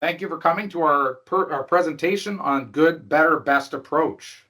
Thank you for coming to our presentation on good, better, best approach.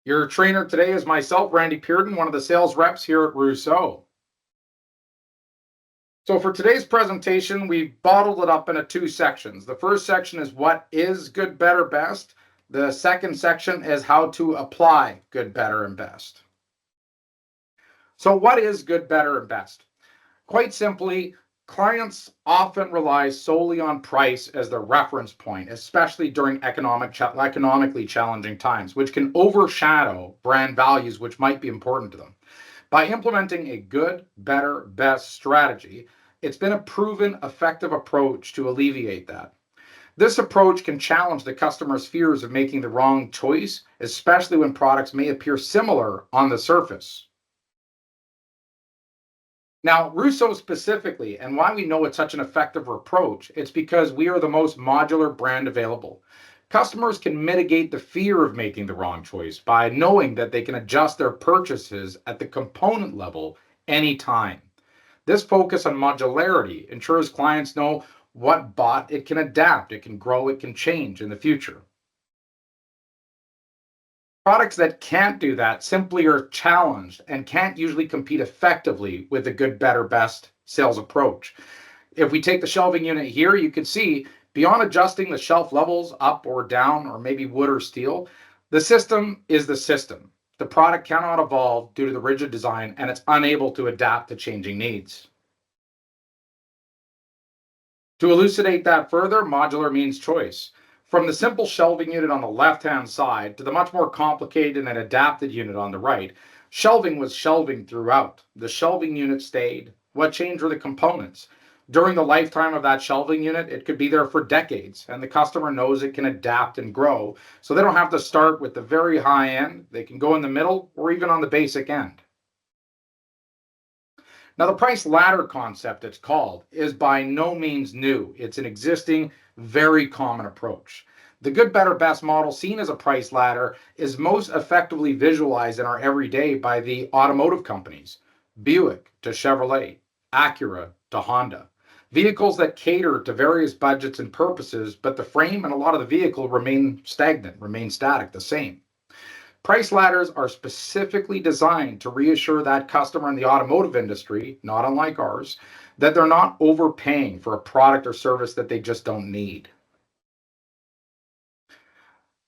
Your trainer today is myself, Randy Pearden, one of the sales reps here at Rousseau. So for today's presentation, we bottled it up into two sections. The first section is what is good, better, best. The second section is how to apply good, better, and best. So what is good, better, and best? Quite simply, clients often rely solely on price as their reference point, especially during economically challenging times, which can overshadow brand values which might be important to them. By implementing a good, better, best strategy, it's been a proven effective approach to alleviate that. This approach can challenge the customer's fears of making the wrong choice, especially when products may appear similar on the surface. Now, Rousseau specifically, and why we know it's such an effective approach, it's because we are the most modular brand available. Customers can mitigate the fear of making the wrong choice by knowing that they can adjust their purchases at the component level anytime. This focus on modularity ensures clients know what bot it can adapt, it can grow, it can change in the future. Products that can't do that simply are challenged and can't usually compete effectively with a good, better, best sales approach. If we take the shelving unit here, you can see beyond adjusting the shelf levels up or down, or maybe wood or steel, the system is the system. The product cannot evolve due to the rigid design and it's unable to adapt to changing needs. To elucidate that further, modular means choice. From the simple shelving unit on the left-hand side to the much more complicated and adapted unit on the right, shelving was shelving throughout. The shelving unit stayed. What changed were the components. During the lifetime of that shelving unit, it could be there for decades, and the customer knows it can adapt and grow, so they don't have to start with the very high end. They can go in the middle or even on the basic end. Now, the price ladder concept, it's called, is by no means new. It's an existing, very common approach. The good, better, best model seen as a price ladder is most effectively visualized in our everyday by the automotive companies, Buick to Chevrolet, Acura to Honda. Vehicles that cater to various budgets and purposes, but the frame and a lot of the vehicle remain stagnant, remain static, the same. Price ladders are specifically designed to reassure that customer in the automotive industry, not unlike ours, that they're not overpaying for a product or service that they just don't need.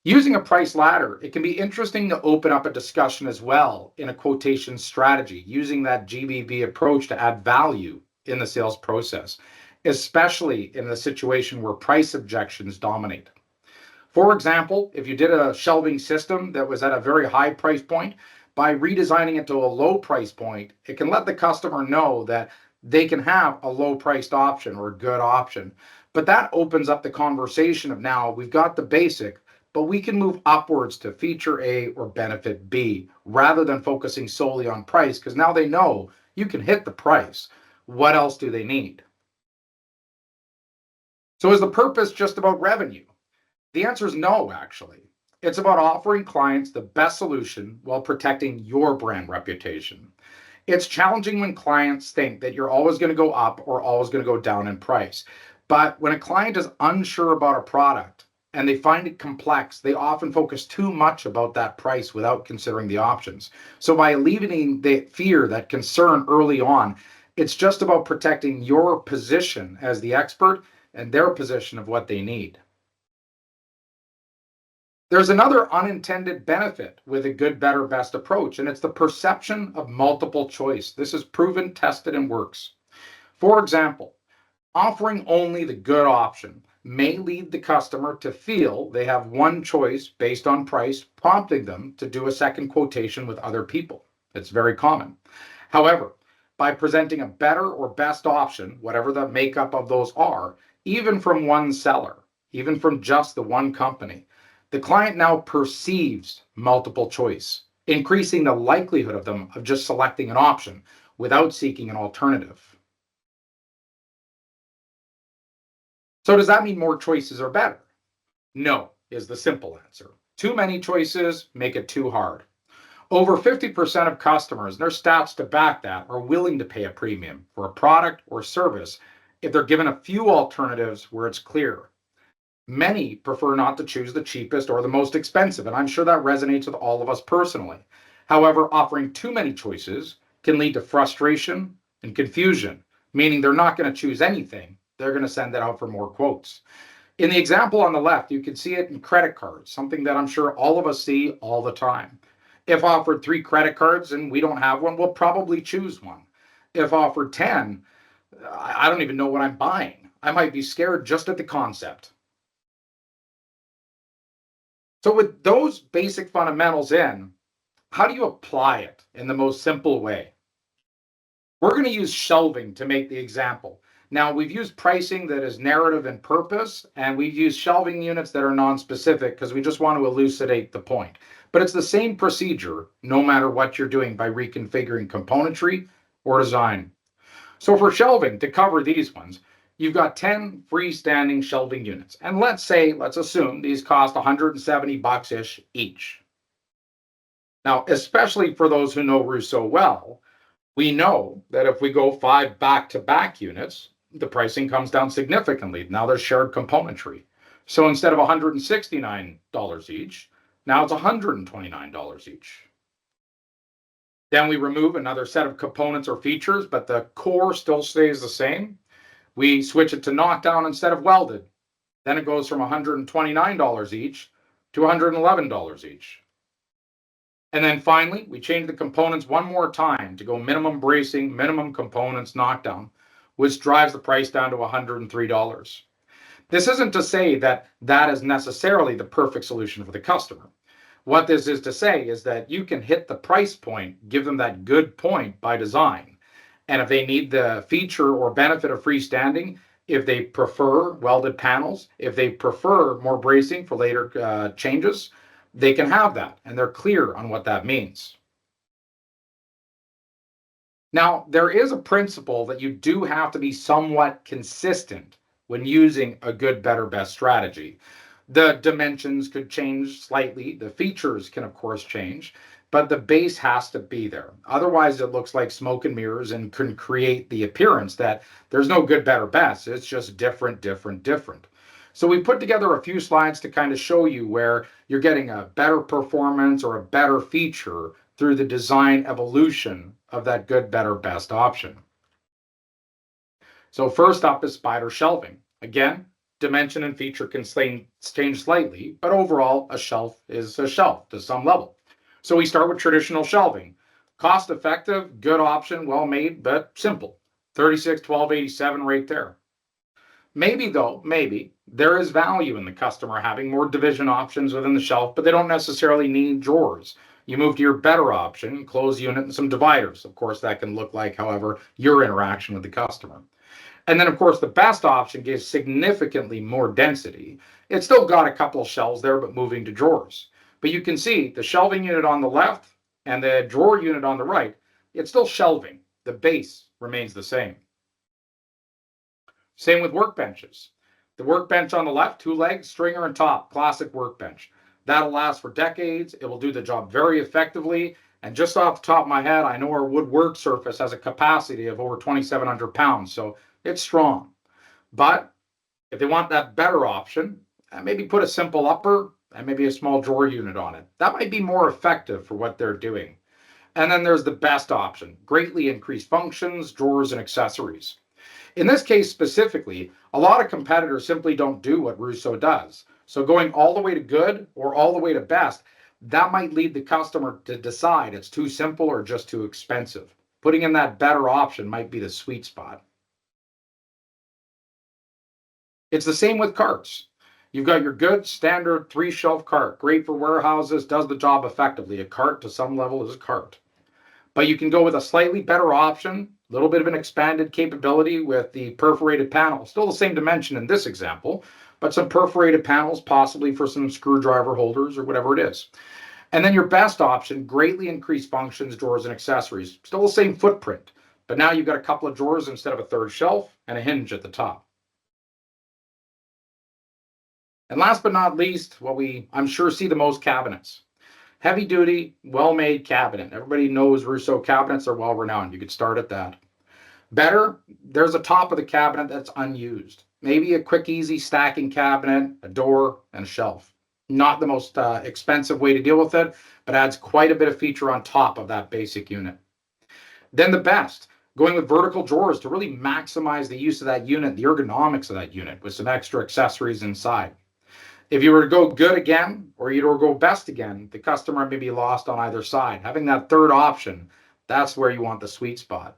Using a price ladder, it can be interesting to open up a discussion as well in a quotation strategy, using that GBB approach to add value in the sales process, especially in a situation where price objections dominate. For example, if you did a shelving system that was at a very high price point, by redesigning it to a low price point, it can let the customer know that they can have a low priced option or a good option. But that opens up the conversation of now we've got the basic, but we can move upwards to feature A or benefit B rather than focusing solely on price because now they know you can hit the price. What else do they need? So is the purpose just about revenue? The answer is no, actually. It's about offering clients the best solution while protecting your brand reputation. It's challenging when clients think that you're always going to go up or always going to go down in price. But when a client is unsure about a product and they find it complex, they often focus too much about that price without considering the options. So by alleviating the fear, that concern early on, it's just about protecting your position as the expert and their position of what they need. There's another unintended benefit with a good, better, best approach, and it's the perception of multiple choice. This is proven, tested, and works. For example, offering only the good option may lead the customer to feel they have one choice based on price, prompting them to do a second quotation with other people. It's very common. However, by presenting a better or best option, whatever the makeup of those are, even from one seller, even from just the one company, the client now perceives multiple choice, increasing the likelihood of them of just selecting an option without seeking an alternative. So does that mean more choices are better? No, is the simple answer. Too many choices make it too hard. Over 50% of customers, and their stats to back that, are willing to pay a premium for a product or service if they're given a few alternatives where it's clear. Many prefer not to choose the cheapest or the most expensive, and I'm sure that resonates with all of us personally. However, offering too many choices can lead to frustration and confusion, meaning they're not going to choose anything. They're going to send it out for more quotes. In the example on the left, you can see it in credit cards, something that I'm sure all of us see all the time. If offered 3 credit cards and we don't have one, we'll probably choose one. If offered 10, I don't even know what I'm buying. I might be scared just at the concept. So, with those basic fundamentals in, how do you apply it in the most simple way? We're going to use shelving to make the example. Now, we've used pricing that is narrative and purpose, and we've used shelving units that are non-specific because we just want to elucidate the point. But it's the same procedure no matter what you're doing by reconfiguring componentry or design. So for shelving, to cover these ones, you've got 10 freestanding shelving units. And let's assume these cost 170 bucks-ish each. Now, especially for those who know Rousseau well, we know that if we go 5 back-to-back units, the pricing comes down significantly. Now there's shared componentry. So instead of $169 each, now it's $129 each. Then we remove another set of components or features, but the core still stays the same. We switch it to knockdown instead of welded. Then it goes from $129 each to $111 each. And then finally, we change the components one more time to go minimum bracing, minimum components, knockdown, which drives the price down to $103. This isn't to say that that is necessarily the perfect solution for the customer. What this is to say is that you can hit the price point, give them that good point by design. And if they need the feature or benefit of freestanding, if they prefer welded panels, if they prefer more bracing for later changes, they can have that. And they're clear on what that means. Now, there is a principle that you do have to be somewhat consistent when using a good, better, best strategy. The dimensions could change slightly. The features can, of course, change, but the base has to be there. Otherwise, it looks like smoke and mirrors and can create the appearance that there's no good, better, best. It's just different, different, different. So we put together a few slides to kind of show you where you're getting a better performance or a better feature through the design evolution of that good, better, best option. So first up is spider shelving. Again, dimension and feature can change slightly, but overall, a shelf is a shelf to some level. So we start with traditional shelving. Cost effective, good option, well made, but simple. $36, $12.87 right there. Maybe though, maybe there is value in the customer having more division options within the shelf, but they don't necessarily need drawers. You move to your better option, closed unit and some dividers. Of course, that can look like, however, your interaction with the customer. And then, of course, the best option gives significantly more density. It's still got a couple of shelves there, but moving to drawers. But you can see the shelving unit on the left and the drawer unit on the right, it's still shelving. The base remains the same. Same with workbenches. The workbench on the left, 2 legs, stringer and top, classic workbench. That'll last for decades. It will do the job very effectively. And just off the top of my head, I know our woodwork surface has a capacity of over 2,700 pounds. So it's strong. But if they want that better option, maybe put a simple upper and maybe a small drawer unit on it. That might be more effective for what they're doing. And then there's the best option, greatly increased functions, drawers, and accessories. In this case specifically, a lot of competitors simply don't do what Rousseau does. So going all the way to good or all the way to best, that might lead the customer to decide it's too simple or just too expensive. Putting in that better option might be the sweet spot. It's the same with carts. You've got your good standard 3-shelf cart, great for warehouses, does the job effectively. A cart to some level is a cart. But you can go with a slightly better option, a little bit of an expanded capability with the perforated panel. Still the same dimension in this example, but some perforated panels, possibly for some screwdriver holders or whatever it is. And then your best option, greatly increased functions, drawers, and accessories. Still the same footprint, but now you've got a couple of drawers instead of a 3rd shelf and a hinge at the top. And last but not least, what I'm sure see the most, cabinets. Heavy duty, well-made cabinet. Everybody knows Rousseau cabinets are well renowned. You could start at that. Better, there's a top of the cabinet that's unused. Maybe a quick, easy stacking cabinet, a door, and a shelf. Not the most expensive way to deal with it, but adds quite a bit of feature on top of that basic unit. Then the best, going with vertical drawers to really maximize the use of that unit, the ergonomics of that unit with some extra accessories inside. If you were to go good again, or you were to go best again, the customer may be lost on either side. Having that third option, that's where you want the sweet spot.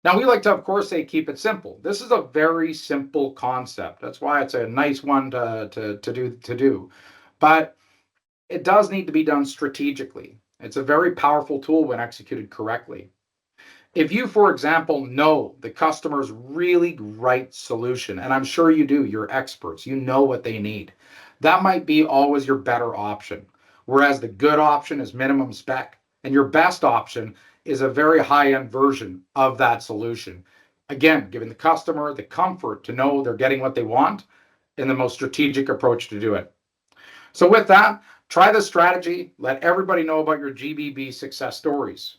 Now, we like to, of course, say keep it simple. This is a very simple concept. That's why it's a nice one to do. But it does need to be done strategically. It's a very powerful tool when executed correctly. If you, for example, know the customer's really right solution, and I'm sure you do, you're experts, you know what they need, that might be always your better option. Whereas the good option is minimum spec, and your best option is a very high end version of that solution. Again, giving the customer the comfort to know they're getting what they want and the most strategic approach to do it. So, with that, try this strategy, let everybody know about your GBB success stories.